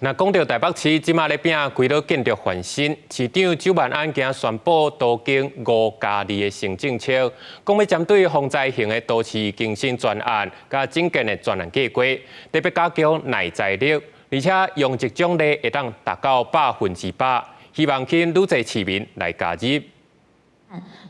那讲到台北市即马咧拼规划建筑翻新，市长周万安今宣布都经5+2的行政策，讲要针对防灾型的都市更新专案、甲整建的专案计划，特别加强耐灾力，而且用一奖励会当达到100%，希望吸引愈侪市民来加入。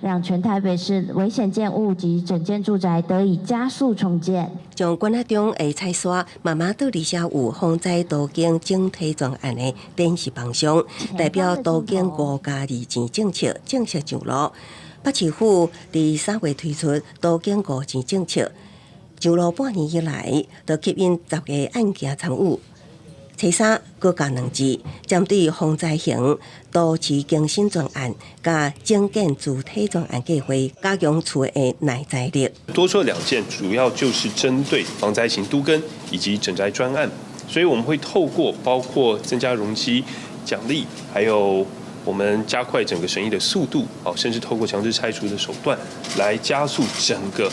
让全台北市危险建物及整间住宅得以加速重建。将关仔中的菜沙慢慢到底下有防灾都经整体专案的电视放送，代表都经5+2钱政策正式上路。北市府伫3月推出都经5钱政策，上路半年以来，就吸引10个案件参与。 初三各加2字，针对防灾型都市更新专案、甲整建主体专案计划，加强厝的耐灾力。多出2件，主要就是针对防灾型都更以及整灾专案，所以我们会透过包括增加容积、奖励，还有我们加快整个审议的速度，甚至透过强制拆除的手段，来加速整个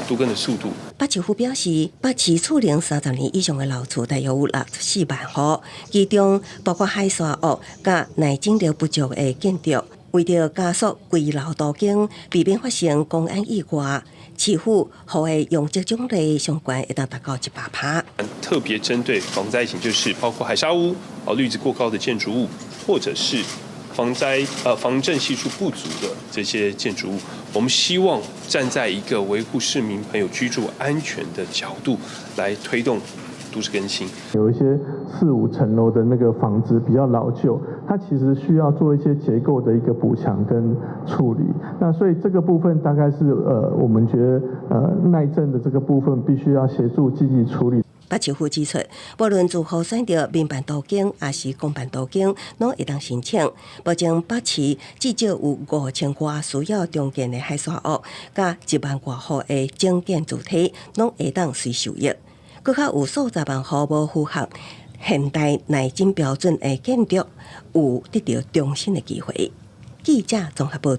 都更的速度。 北市府表示，北市厝龄30年以上的老厝大约有64万户，其中包括海沙屋甲耐整力不足的建筑。为了加速规楼都更，避免发生公安意外，市府予的用这种类相关会达到100%。特别针对防灾型，就是包括海砂屋、绿质过高的建筑物，或者是防震系数不足的这些建筑物，我们希望站在一个维护市民朋友居住安全的角度来推动都市更新。有一些4、5层楼的那个房子比较老旧，它其实需要做一些结构的一个补强跟处理。那所以这个部分大概是我们觉得耐震的这个部分必须要协助积极处理。 北市府指出，无论是何选择民办都更还是公办都更，拢会当申请，保证北市至少有5000户需要重建的海沙屋，甲1万多户的整建主体，拢会当随受益。搁较有数十万户无符合现代耐震标准的建筑，有得到终身的机会。记者综合报道。